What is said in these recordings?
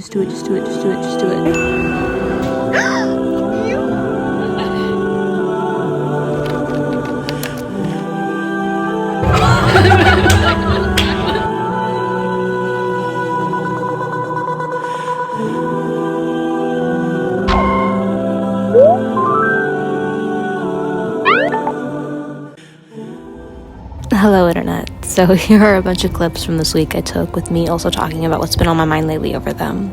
Just do it, just do it, just do it, just do it. Hello internet. So here are a bunch of clips from this week I took with me also talking about what's been on my mind lately over them.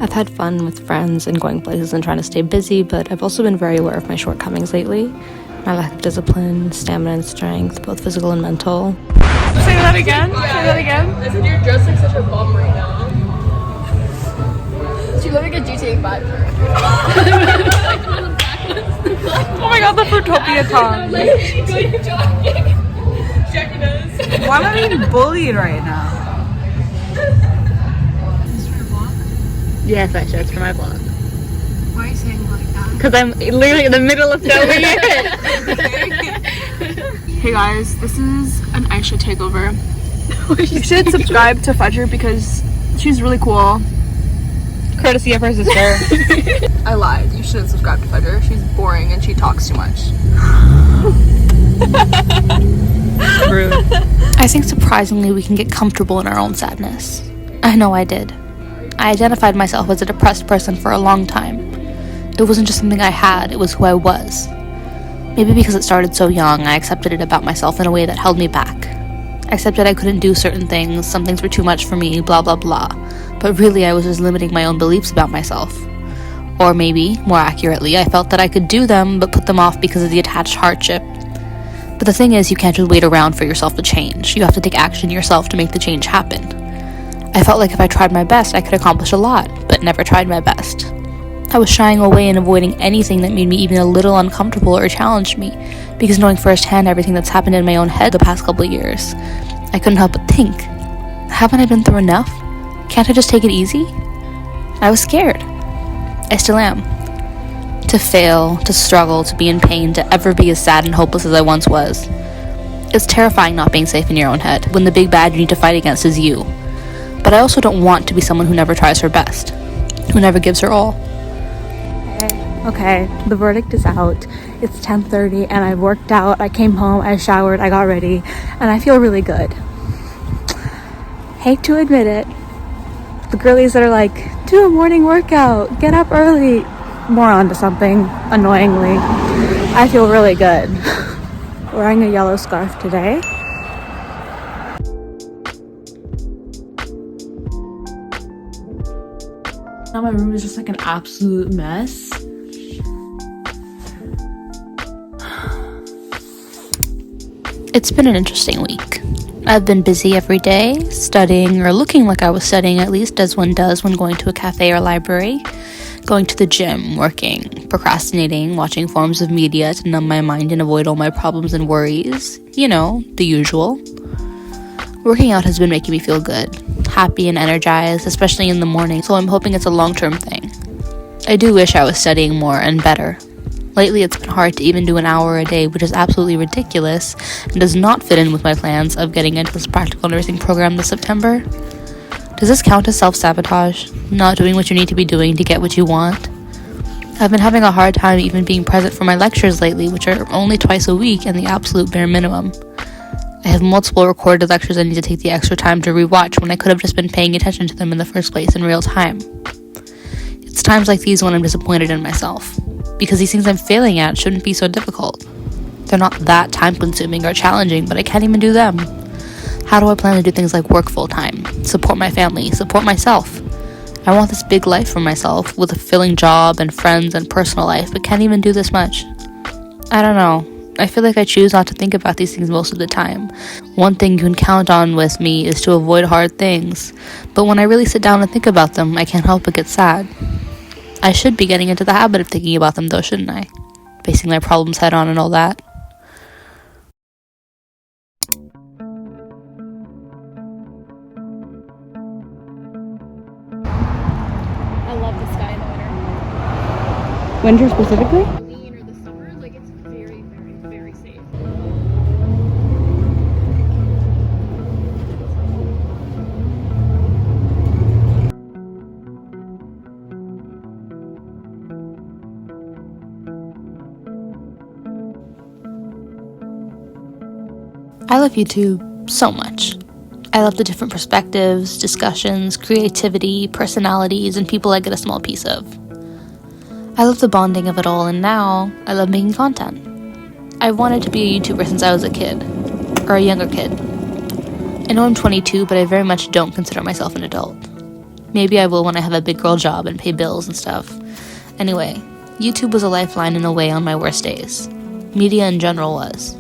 I've had fun with friends and going places and trying to stay busy, but I've also been very aware of my shortcomings lately. My lack of discipline, stamina and strength, both physical and mental. Say that again? Yeah. Say that again? I said you're dressed like such a bum right now. She looked like a GTA 5 Oh my god, the Fruitopia tongue. Like, jogging. Jackie does. Why am I being bullied right now? Yes, I show it's for my vlog. Why are you saying like that? Because I'm literally in the middle of filming it. Hey guys, this is an Aisha takeover. You should subscribe to Fudger because she's really cool. Courtesy of her sister. I lied. You shouldn't subscribe to Fudger. She's boring and she talks too much. Rude. I think surprisingly we can get comfortable in our own sadness. I know I did. I identified myself as a depressed person for a long time. It wasn't just something I had, it was who I was. Maybe because it started so young, I accepted it about myself in a way that held me back. I accepted I couldn't do certain things, some things were too much for me, blah blah blah. But really I was just limiting my own beliefs about myself. Or maybe, more accurately, I felt that I could do them but put them off because of the attached hardship. But the thing is, you can't just wait around for yourself to change. You have to take action yourself to make the change happen. I felt like if I tried my best, I could accomplish a lot, but never tried my best. I was shying away and avoiding anything that made me even a little uncomfortable or challenged me, because knowing firsthand everything that's happened in my own head the past couple of years, I couldn't help but think, haven't I been through enough? Can't I just take it easy? I was scared. I still am. To fail, to struggle, to be in pain, to ever be as sad and hopeless as I once was. It's terrifying not being safe in your own head, when the big bad you need to fight against is you. But I also don't want to be someone who never tries her best, who never gives her all. Okay, the verdict is out. It's 10:30 and I worked out, I came home, I showered, I got ready, and I feel really good. Hate to admit it, the girlies that are like, do a morning workout, get up early, more onto something, annoyingly. I feel really good. Wearing a yellow scarf today. Now my room is just like an absolute mess. It's been an interesting week. I've been busy every day, studying, or looking like I was studying at least, as one does when going to a cafe or library, going to the gym, working, procrastinating, watching forms of media to numb my mind and avoid all my problems and worries. You know, the usual. Working out has been making me feel good, happy and energized, especially in the morning, so I'm hoping it's a long-term thing. I do wish I was studying more and better. Lately it's been hard to even do an hour a day, which is absolutely ridiculous and does not fit in with my plans of getting into this practical nursing program this September. Does this count as self-sabotage? Not doing what you need to be doing to get what you want? I've been having a hard time even being present for my lectures lately, which are only twice a week and the absolute bare minimum. I have multiple recorded lectures I need to take the extra time to rewatch when I could have just been paying attention to them in the first place in real time. It's times like these when I'm disappointed in myself, because these things I'm failing at shouldn't be so difficult. They're not that time-consuming or challenging, but I can't even do them. How do I plan to do things like work full-time, support my family, support myself? I want this big life for myself, with a fulfilling job and friends and personal life, but can't even do this much. I don't know. I feel like I choose not to think about these things most of the time. One thing you can count on with me is to avoid hard things, but when I really sit down and think about them, I can't help but get sad. I should be getting into the habit of thinking about them though, shouldn't I? Facing my problems head on and all that. I love the sky in the winter. Winter specifically? Halloween or the summer, like it's very, very, very safe. I love YouTube so much. I love the different perspectives, discussions, creativity, personalities, and people I get a small piece of. I love the bonding of it all, and now I love making content. I've wanted to be a YouTuber since I was a kid, or a younger kid. I know I'm 22, but I very much don't consider myself an adult. Maybe I will when I have a big girl job and pay bills and stuff. Anyway, YouTube was a lifeline in a way on my worst days. Media in general was.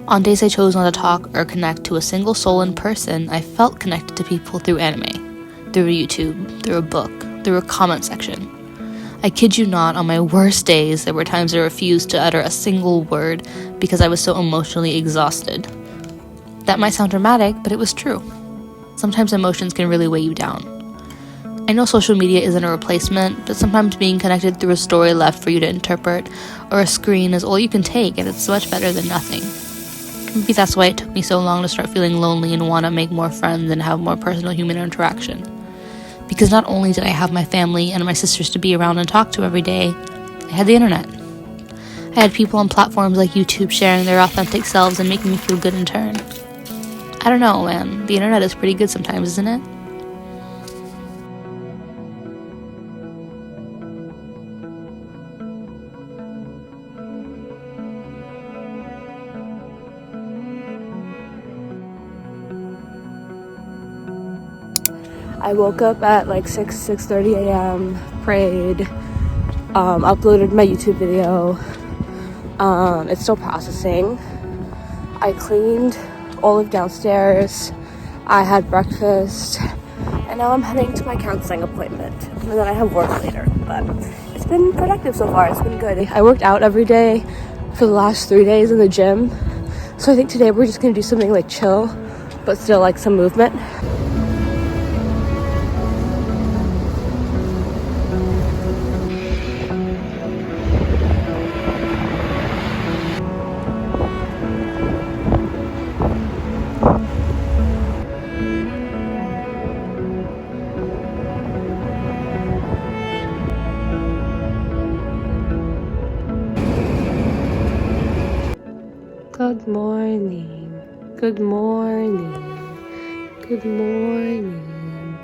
On days I chose not to talk or connect to a single soul in person, I felt connected to people through anime, through YouTube, through a book, through a comment section. I kid you not, on my worst days, there were times I refused to utter a single word because I was so emotionally exhausted. That might sound dramatic, but it was true. Sometimes emotions can really weigh you down. I know social media isn't a replacement, but sometimes being connected through a story left for you to interpret or a screen is all you can take, and it's much better than nothing. Maybe that's why it took me so long to start feeling lonely and want to make more friends and have more personal human interaction. Because not only did I have my family and my sisters to be around and talk to every day, I had the internet. I had people on platforms like YouTube sharing their authentic selves and making me feel good in turn. I don't know, man. The internet is pretty good sometimes, isn't it? I woke up at like 6:30 a.m., prayed, uploaded my YouTube video. It's still processing. I cleaned all of downstairs. I had breakfast, and now I'm heading to my counseling appointment. And then I have work later, but it's been productive so far. It's been good. I worked out every day for the last 3 days in the gym, so I think today we're just gonna do something like chill, but still like some movement. Good morning, good morning, good morning,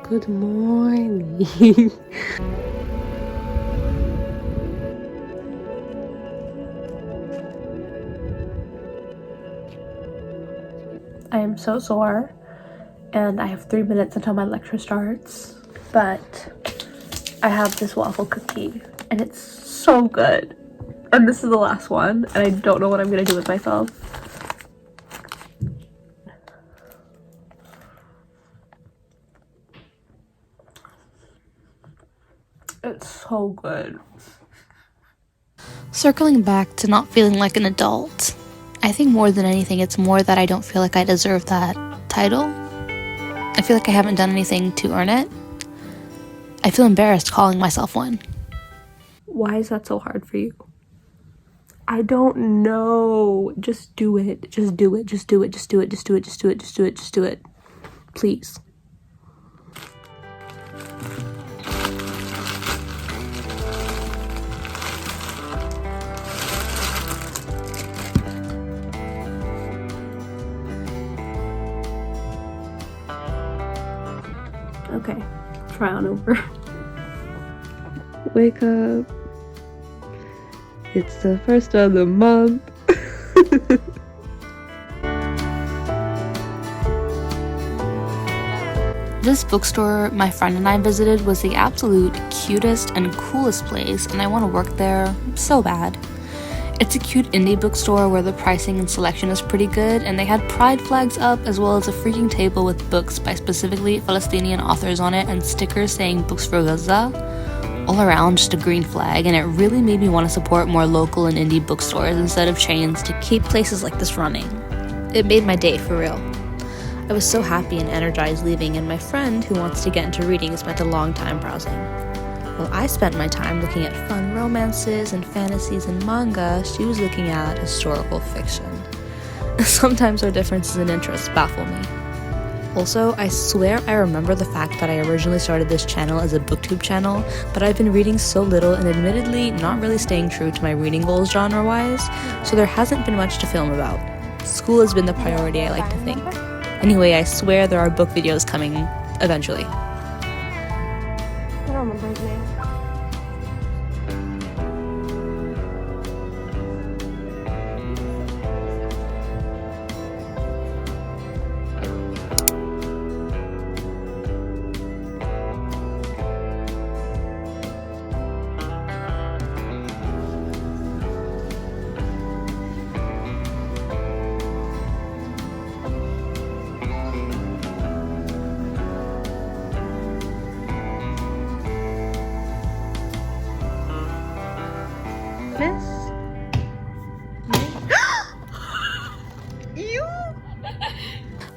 good morning. I am so sore, and I have 3 minutes until my lecture starts, but I have this waffle cookie, and it's so good. And this is the last one, and I don't know what I'm gonna do with myself. It's so good. Circling back to not feeling like an adult, I think more than anything, it's more that I don't feel like I deserve that title. I feel like I haven't done anything to earn it. I feel embarrassed calling myself one. Why is that so hard for you? I don't know. Just do it. Just do it. Just do it. Just do it. Just do it. Just do it. Just do it. Just do it. Please. Okay. Try on over. Wake up. It's the first of the month. This bookstore my friend and I visited was the absolute cutest and coolest place, and I want to work there so bad. It's a cute indie bookstore where the pricing and selection is pretty good, and they had pride flags up as well as a freaking table with books by specifically Palestinian authors on it and stickers saying Books for Gaza. All around, just a green flag, and it really made me want to support more local and indie bookstores instead of chains to keep places like this running. It made my day, for real. I was so happy and energized leaving, and my friend, who wants to get into reading, spent a long time browsing. While I spent my time looking at fun romances and fantasies and manga, she was looking at historical fiction. Sometimes our differences in interests baffle me. Also, I swear I remember the fact that I originally started this channel as a booktube channel, but I've been reading so little and admittedly not really staying true to my reading goals genre-wise, so there hasn't been much to film about. School has been the priority, I like to think. Anyway, I swear there are book videos coming eventually. I don't remember his name.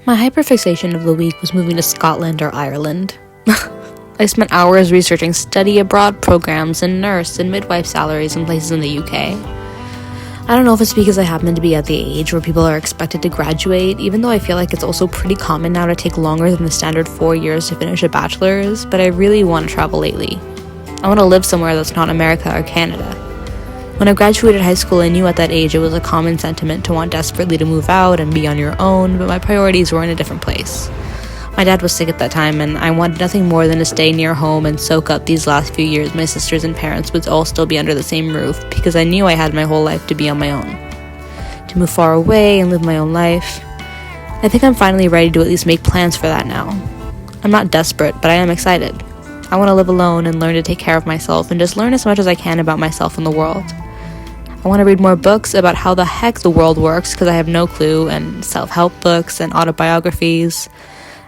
My hyperfixation of the week was moving to Scotland or Ireland. I spent hours researching study abroad programs and nurse and midwife salaries in places in the UK. I don't know if it's because I happen to be at the age where people are expected to graduate, even though I feel like it's also pretty common now to take longer than the standard 4 years to finish a bachelor's, but I really want to travel lately. I want to live somewhere that's not America or Canada. When I graduated high school, I knew at that age it was a common sentiment to want desperately to move out and be on your own, but my priorities were in a different place. My dad was sick at that time, and I wanted nothing more than to stay near home and soak up these last few years my sisters and parents would all still be under the same roof, because I knew I had my whole life to be on my own. To move far away and live my own life. I think I'm finally ready to at least make plans for that now. I'm not desperate, but I am excited. I want to live alone and learn to take care of myself and just learn as much as I can about myself and the world. I want to read more books about how the heck the world works because I have no clue, and self-help books and autobiographies.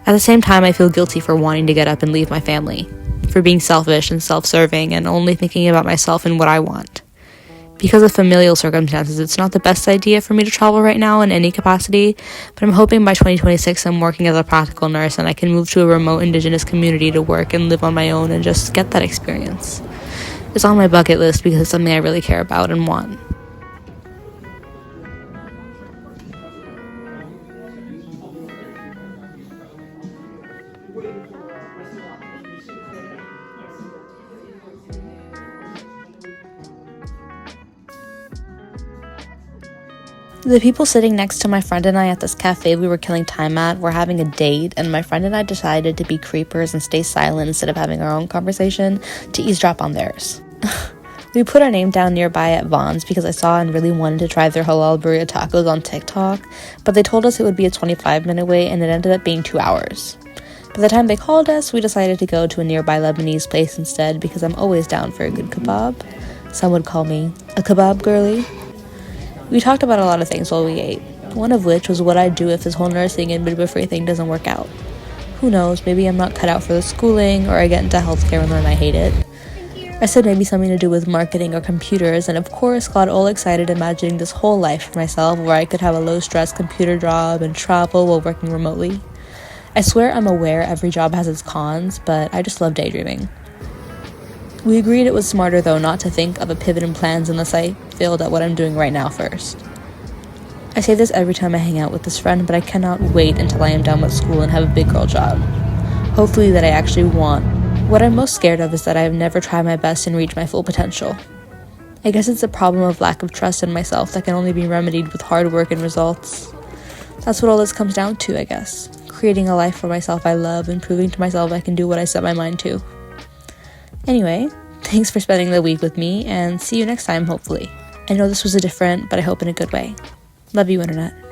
At the same time, I feel guilty for wanting to get up and leave my family, for being selfish and self-serving and only thinking about myself and what I want. Because of familial circumstances, it's not the best idea for me to travel right now in any capacity, but I'm hoping by 2026 I'm working as a practical nurse and I can move to a remote Indigenous community to work and live on my own and just get that experience. It's on my bucket list because it's something I really care about and want. The people sitting next to my friend and I at this cafe we were killing time at were having a date, and my friend and I decided to be creepers and stay silent instead of having our own conversation to eavesdrop on theirs. We put our name down nearby at Vaughn's because I saw and really wanted to try their halal burrito tacos on TikTok, but they told us it would be a 25-minute wait and it ended up being 2 hours. By the time they called us, we decided to go to a nearby Lebanese place instead because I'm always down for a good kebab. Some would call me a kebab girly. We talked about a lot of things while we ate, one of which was what I'd do if this whole nursing and midwifery thing doesn't work out. Who knows, maybe I'm not cut out for the schooling, or I get into healthcare and then I hate it. I said maybe something to do with marketing or computers, and of course got all excited imagining this whole life for myself where I could have a low-stress computer job and travel while working remotely. I swear I'm aware every job has its cons, but I just love daydreaming. We agreed it was smarter, though, not to think of a pivot in plans unless I failed at what I'm doing right now first. I say this every time I hang out with this friend, but I cannot wait until I am done with school and have a big girl job. Hopefully that I actually want. What I'm most scared of is that I have never tried my best and reached my full potential. I guess it's a problem of lack of trust in myself that can only be remedied with hard work and results. That's what all this comes down to, I guess. Creating a life for myself I love and proving to myself I can do what I set my mind to. Anyway, thanks for spending the week with me, and see you next time, hopefully. I know this was a different, but I hope in a good way. Love you, Internet.